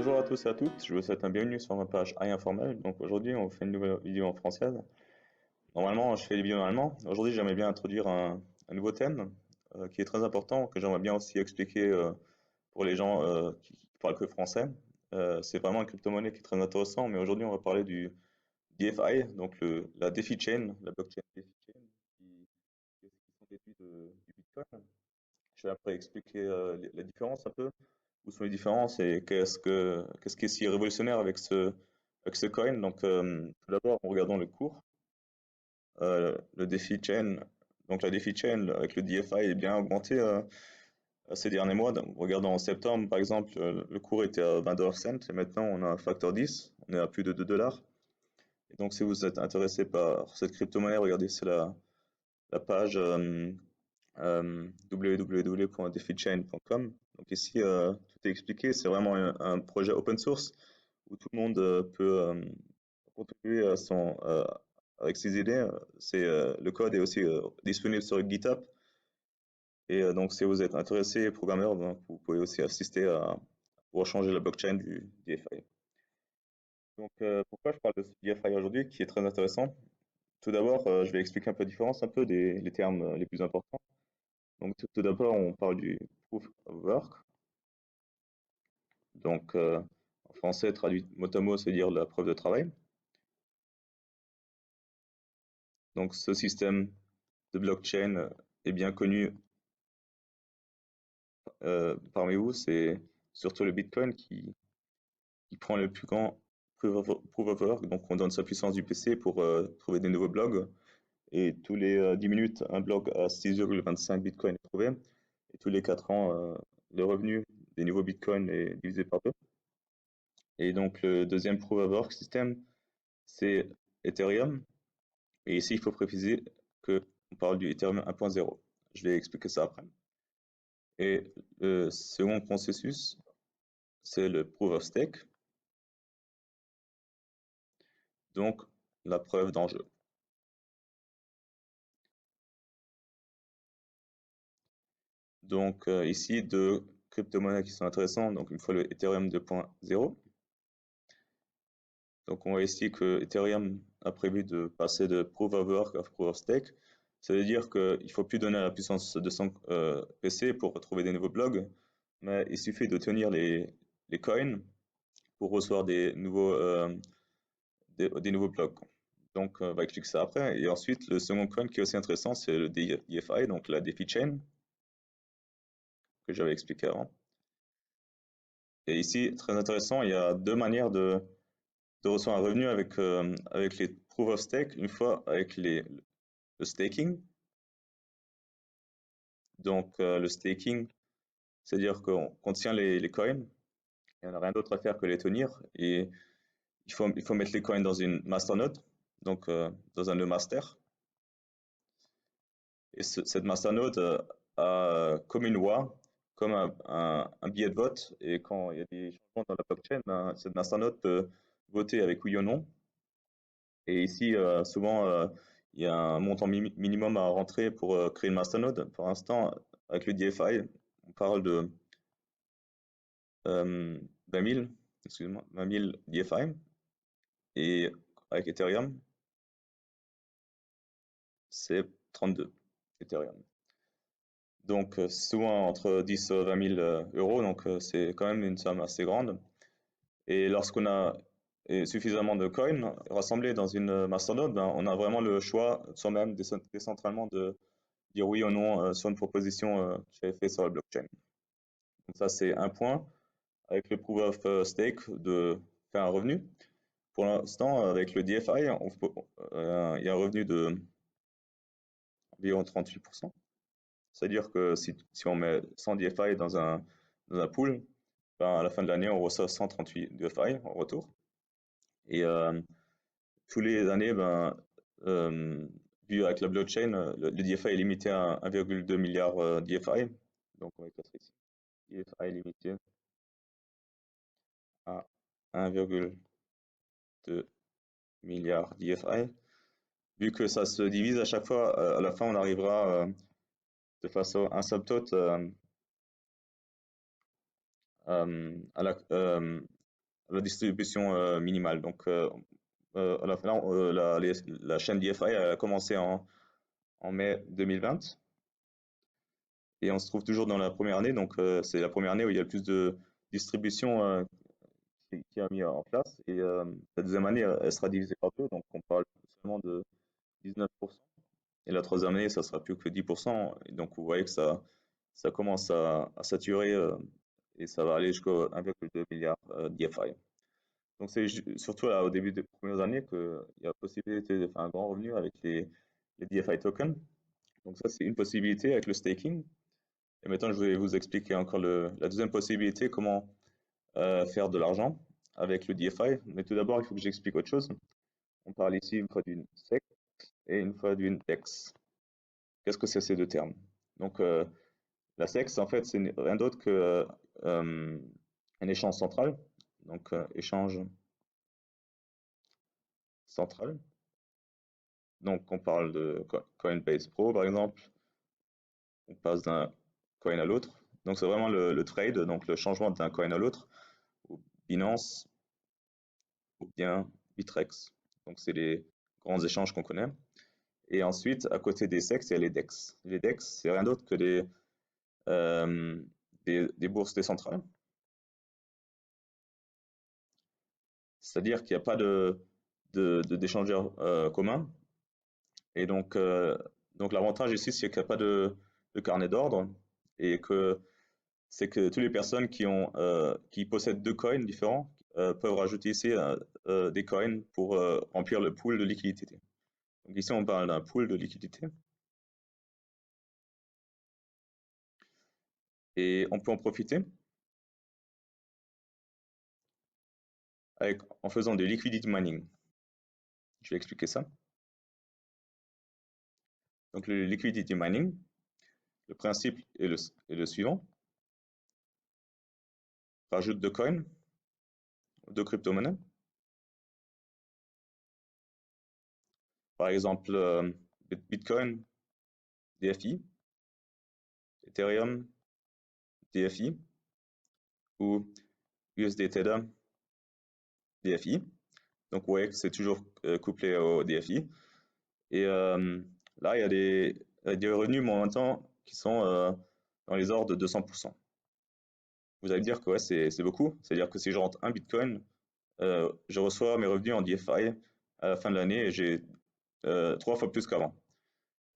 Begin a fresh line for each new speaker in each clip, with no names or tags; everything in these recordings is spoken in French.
Bonjour à tous et à toutes, je vous souhaite un bienvenue sur ma page AI Informel. Donc aujourd'hui, on fait une nouvelle vidéo en française. Normalement, je fais des vidéos en allemand. Aujourd'hui, j'aimerais bien introduire un nouveau thème qui est très important, que j'aimerais bien aussi expliquer pour les gens qui parlent que français. C'est vraiment une crypto-monnaie qui est très intéressant, mais aujourd'hui, on va parler du DeFi, donc la DeFi Chain, la blockchain DeFi Chain, qui sont déduits du Bitcoin. Je vais après expliquer la différence un peu, où sont les différences et qu'est-ce qui est si révolutionnaire avec ce coin. Donc, tout d'abord, en regardant le cours, le DeFi Chain, donc la DeFi Chain avec le DFI est bien augmenté ces derniers mois. Donc, regardons en septembre, par exemple, le cours était à 20 cents et maintenant on a un facteur 10, on est à plus de 2 dollars. Et donc, si vous êtes intéressé par cette crypto-monnaie, regardez, c'est la page www.defichain.com. Donc ici, tout est expliqué. C'est vraiment un projet open source où tout le monde peut contribuer avec ses idées. Le code est aussi disponible sur GitHub. Et donc, si vous êtes intéressé, programmeur, donc, vous pouvez aussi assister pour changer la blockchain du DeFi. Donc, pourquoi je parle de ce DeFi aujourd'hui, qui est très intéressant? Tout d'abord, je vais expliquer un peu la différence, un peu les termes les plus importants. Donc, tout d'abord, on parle du proof of work. Donc, en français, traduit mot à mot, c'est dire la preuve de travail. Donc, ce système de blockchain est bien connu parmi vous. C'est surtout le Bitcoin qui prend le plus grand proof of work. Donc, on donne sa puissance du PC pour trouver des nouveaux blogs. Et tous les 10 minutes, un blog à 6,25 Bitcoin est trouvé. Et tous les 4 ans, le revenu des nouveaux Bitcoins est divisé par 2. Et donc, le deuxième proof of work system, c'est Ethereum. Et ici, il faut préciser qu'on parle du Ethereum 1.0. Je vais expliquer ça après. Et le second processus, c'est le proof of stake. Donc, la preuve d'enjeu. Donc, ici, deux crypto-monnaies qui sont intéressantes. Donc, une fois le Ethereum 2.0. Donc, on voit ici que Ethereum a prévu de passer de proof of work à proof of stake. Ça veut dire qu'il ne faut plus donner la puissance de son PC pour trouver des nouveaux blogs, mais il suffit de tenir les coins pour recevoir des nouveaux blogs. Donc, on va expliquer ça après. Et ensuite, le second coin qui est aussi intéressant, c'est le DeFi, donc la DeFi Chain, que j'avais expliqué avant. Et ici, très intéressant, il y a deux manières de recevoir un revenu avec les proof of stake, une fois avec le staking. Donc, le staking, c'est-à-dire qu'on tient les coins, il n'y en a rien d'autre à faire que les tenir, et il faut mettre les coins dans une masternode, donc dans un nœud master. Et cette masternode a comme une loi, comme un billet de vote, et quand il y a des changements dans la blockchain, ben, cette masternode peut voter avec oui ou non. Et ici, souvent, il y a un montant minimum à rentrer pour créer une masternode. Pour l'instant, avec le DeFi, on parle de 20 000, excusez-moi, 20 000 DeFi. Et avec Ethereum, c'est 32 Ethereum. Donc, souvent entre 10 et 20 000 euros, donc c'est quand même une somme assez grande. Et lorsqu'on a suffisamment de coins rassemblés dans une masternode, ben, on a vraiment le choix soi-même décentralement de dire oui ou non sur une proposition que j'avais fait sur la blockchain. Donc ça, c'est un point. Avec le proof of stake, de faire un revenu. Pour l'instant, avec le DeFi, il y a un revenu de environ 38%. C'est-à-dire que si on met 100 DeFi dans un pool, ben à la fin de l'année, on reçoit 138 DeFi en retour. Et tous les années, ben, vu avec la blockchain, le DeFi est limité à 1,2 milliard DeFi. Donc, on va écrire ici. DeFi est limité à 1,2 milliard DeFi. Vu que ça se divise à chaque fois, à la fin, on arrivera de façon asymptote à la distribution minimale. Donc, la chaîne DFI a commencé en mai 2020 et on se trouve toujours dans la première année. Donc, c'est la première année où il y a le plus de distribution qui a mis en place. Et la deuxième année, elle sera divisée par deux. Donc, on parle seulement de 19%. Et la troisième année, ça sera plus que 10%. Et donc, vous voyez que ça commence à saturer et ça va aller jusqu'à 1,2 milliard DFI. Donc, c'est surtout là, au début des premières années qu'il y a possibilité de faire un grand revenu avec les DFI tokens. Donc, ça, c'est une possibilité avec le staking. Et maintenant, je vais vous expliquer encore la deuxième possibilité, comment faire de l'argent avec le DFI. Mais tout d'abord, il faut que j'explique autre chose. On parle ici une fois d'une SEC et une fois d'une DEX. Qu'est-ce que c'est ces deux termes? Donc, la SEC, en fait, c'est rien d'autre que un échange central. Donc, échange central. Donc, on parle de Coinbase Pro, par exemple. On passe d'un coin à l'autre. Donc, c'est vraiment le trade, donc le changement d'un coin à l'autre, ou Binance, ou bien Bitrex. Donc, c'est les grands échanges qu'on connaît. Et ensuite, à côté des SEC, il y a les DEX. Les DEX, c'est rien d'autre que euh, des bourses décentrales. C'est-à-dire qu'il n'y a pas d'échangeur commun. Et donc l'avantage ici, c'est qu'il n'y a pas de carnet d'ordre et que c'est que toutes les personnes qui possèdent deux coins différents peuvent rajouter ici des coins pour remplir le pool de liquidité. Donc ici, on parle d'un pool de liquidité et on peut en profiter en faisant du liquidity mining. Je vais expliquer ça. Donc le liquidity mining, le principe est le suivant. Rajoute deux coins, deux crypto-monnaies. Par exemple, Bitcoin, DFI, Ethereum, DFI, ou USD Tether, DFI. Donc, vous voyez que c'est toujours couplé au DFI. Et là, il y a des revenus momentants qui sont dans les ordres de 200%. Vous allez me dire que ouais, c'est beaucoup. C'est-à-dire que si je rentre un Bitcoin, je reçois mes revenus en DFI à la fin de l'année et j'ai 3 fois plus qu'avant.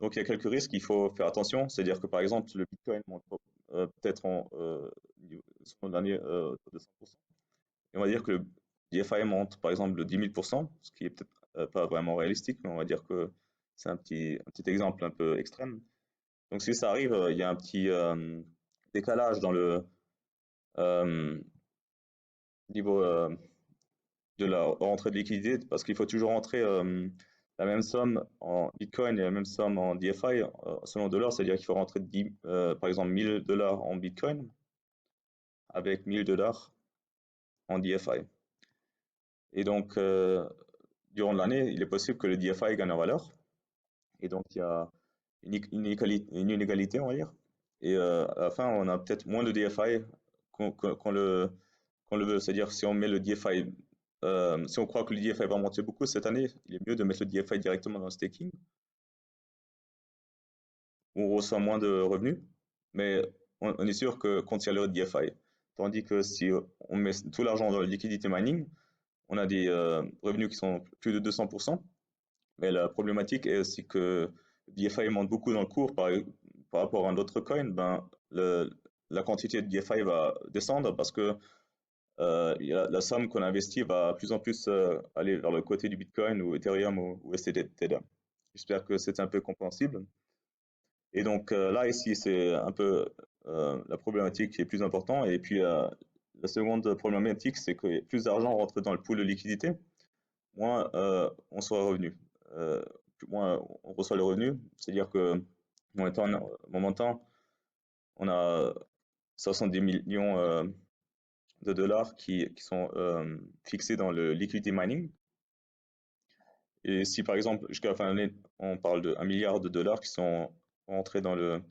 Donc, il y a quelques risques, il faut faire attention. C'est-à-dire que, par exemple, le Bitcoin monte peut-être sur l'année de 200%. Et on va dire que le DFI monte, par exemple, de 10 000%, ce qui est peut-être pas vraiment réalistique, mais on va dire que c'est un petit exemple un peu extrême. Donc, si ça arrive, il y a un petit décalage dans le euh, niveau de la rentrée de liquidité, parce qu'il faut toujours rentrer la même somme en Bitcoin et la même somme en DFI selon dollar, c'est-à-dire qu'il faut rentrer par exemple 1000 dollars en Bitcoin avec 1000 dollars en DFI. Et donc, durant l'année, il est possible que le DFI gagne en valeur. Et donc, il y a une inégalité, on va dire. Et à la fin, on a peut-être moins de DFI qu'on le veut. C'est-à-dire, si on met le DFI, si on croit que le DFI va monter beaucoup cette année, il est mieux de mettre le DFI directement dans le staking, où on reçoit moins de revenus, mais on est sûr que quand il y a le DFI. Tandis que si on met tout l'argent dans le liquidity mining, on a des revenus qui sont plus de 200%. Mais la problématique est aussi que DeFi monte beaucoup dans le cours par rapport à un autre coin, ben, la quantité de DeFi va descendre parce que la somme qu'on investit va de plus en plus aller vers le côté du Bitcoin ou Ethereum ou Tether. J'espère que c'est un peu compréhensible. Et donc là, ici, c'est un peu la problématique qui est plus importante. Et puis la seconde problématique, c'est que plus d'argent rentre dans le pool de liquidité, moins on sera revenu. Euh, Moins on reçoit le revenu, c'est-à-dire que momentan, on a 70 millions de dollars qui sont fixés dans le liquidity mining. Et si par exemple, jusqu'à la fin de l'année, on parle de 1 milliard de dollars qui sont rentrés dans le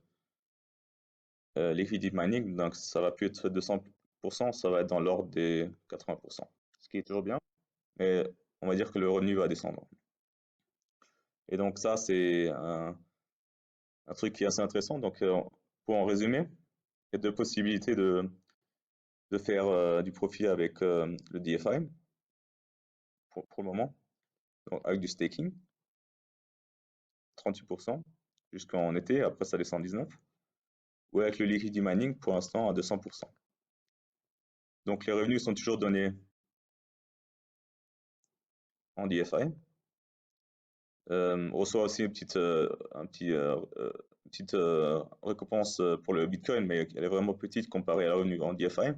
liquidity mining, donc ça va plus être 200%, ça va être dans l'ordre des 80%. qui est toujours bien, mais on va dire que le revenu va descendre. Et donc ça, c'est un truc qui est assez intéressant. Donc pour en résumer, il y a deux possibilités de faire du profit avec le DFI pour le moment, donc avec du staking, 38% jusqu'en été, après ça descend 19%, ou avec le liquidity mining pour l'instant à 200%. Donc les revenus sont toujours donnés en DFI. On reçoit aussi une petite, petite récompense pour le Bitcoin, mais elle est vraiment petite comparée à la revenu en DFI.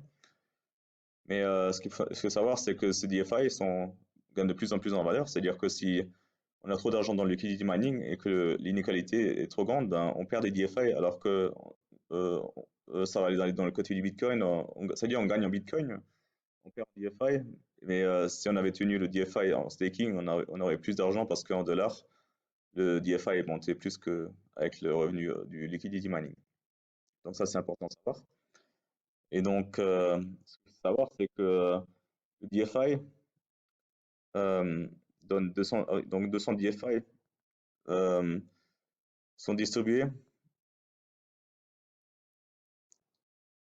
Mais ce qu'il faut savoir, c'est que ces DFI gagnent de plus en plus en valeur. C'est-à-dire que si on a trop d'argent dans le liquidity mining et que l'inégalité est trop grande, ben, on perd des DFI alors que euh, ça va aller dans le côté du Bitcoin. C'est-à-dire on gagne en Bitcoin, on perd en DFI. Mais si on avait tenu le DFI en staking, on aurait plus d'argent parce qu'en dollars, le DFI est monté plus qu'avec le revenu du liquidity mining. Donc ça, c'est important de savoir. Et donc, ce qu'il faut savoir, c'est que le DFI donne 200, donc 200 DFI euh, sont distribués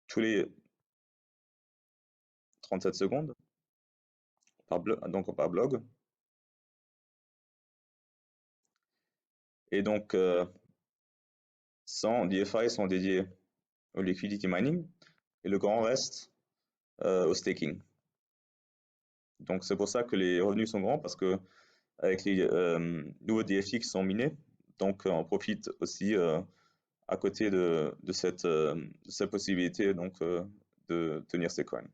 tous les 37 secondes donc par blog. Et donc, 100 DFI sont dédiés au liquidity mining et le grand reste au staking. Donc, c'est pour ça que les revenus sont grands parce que avec les nouveaux DFI qui sont minés, donc on profite aussi à côté de cette possibilité donc, de tenir ces coins.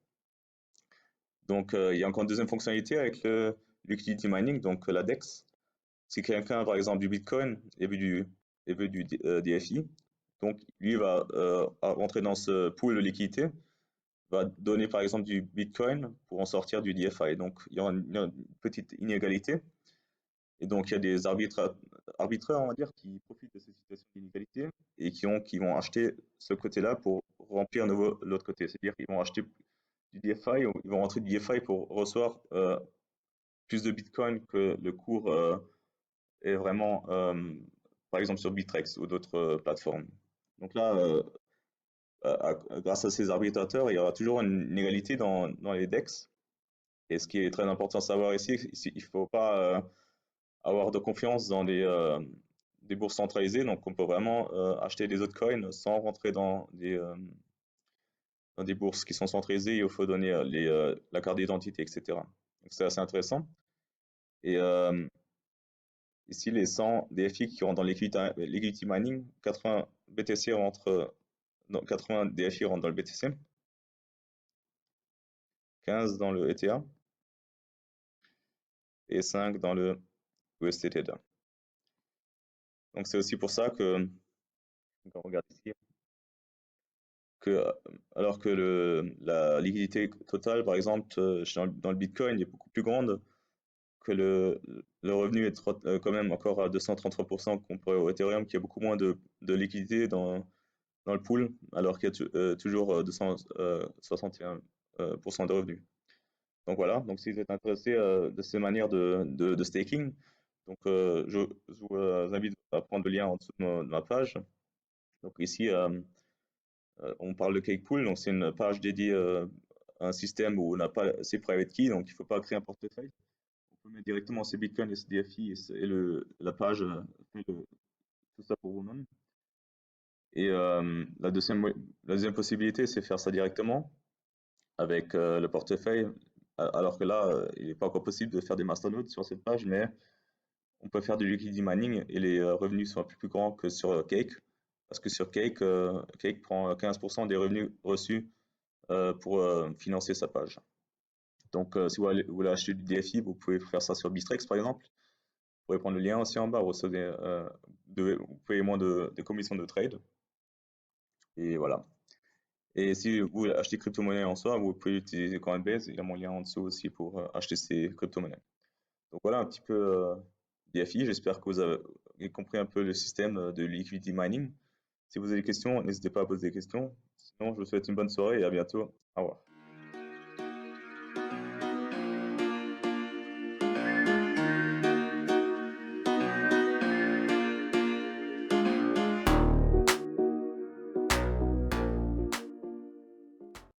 Donc, il y a encore une deuxième fonctionnalité avec le liquidity mining, donc la DEX. Si quelqu'un, par exemple, du Bitcoin et veut du DFI, donc lui va rentrer dans ce pool de liquidité, va donner par exemple du Bitcoin pour en sortir du DFI. Donc, il y a une petite inégalité. Et donc, il y a des arbitreurs, on va dire, qui profitent de cette situation d'inégalité et qui vont acheter ce côté-là pour remplir l'autre côté. C'est-à-dire qu'ils vont acheter du DFI, ou ils vont rentrer du DFI pour recevoir plus de Bitcoin que le cours est vraiment, par exemple, sur Bitrex ou d'autres plateformes. Donc là, grâce à ces arbitrateurs, il y aura toujours une égalité dans les DEX. Et ce qui est très important à savoir ici, il ne faut pas avoir de confiance dans des bourses centralisées. Donc, on peut vraiment acheter des autres coins sans rentrer dans des bourses qui sont centralisées. Il faut donner la carte d'identité, etc. Donc, c'est assez intéressant. Et ici, les 100 DFI qui rentrent dans liquidity mining, 80 BTC rentrent, 80 DFI rentrent dans le BTC, 15 dans le ETH et 5 dans le USDT. Donc c'est aussi pour ça que, quand on regarde ici, que alors que la liquidité totale, par exemple, dans le Bitcoin est beaucoup plus grande, que le revenu est quand même encore à 233% comparé au Ethereum, qui a beaucoup moins de liquidité dans le pool, alors qu'il y a toujours 261% de revenus. Donc voilà, donc si vous êtes intéressé de ces manières de staking, donc je vous invite à prendre le lien en dessous de ma page. Donc ici, on parle de Cakepool, donc c'est une page dédiée à un système où on n'a pas ses private keys, donc il ne faut pas créer un portefeuille. On peut mettre directement ses bitcoins et ses DFI et la page fait tout ça pour vous-même. Et la deuxième possibilité, c'est faire ça directement avec le portefeuille, alors que là, il n'est pas encore possible de faire des masternodes sur cette page, mais on peut faire du liquidity mining et les revenus sont un peu plus grands que sur Cake, parce que sur Cake, Cake prend 15% des revenus reçus pour financer sa page. Donc, si vous voulez acheter du DFI, vous pouvez faire ça sur Bistrex, par exemple. Vous pouvez prendre le lien aussi en bas, vous payez moins de commissions de trade. Et voilà. Et si vous voulez acheter crypto-monnaie en soi, vous pouvez utiliser Coinbase. Il y a mon lien en dessous aussi pour acheter ces crypto-monnaies. Donc voilà un petit peu DFI. J'espère que vous avez compris un peu le système de liquidity mining. Si vous avez des questions, n'hésitez pas à poser des questions. Sinon, je vous souhaite une bonne soirée et à bientôt. Au revoir.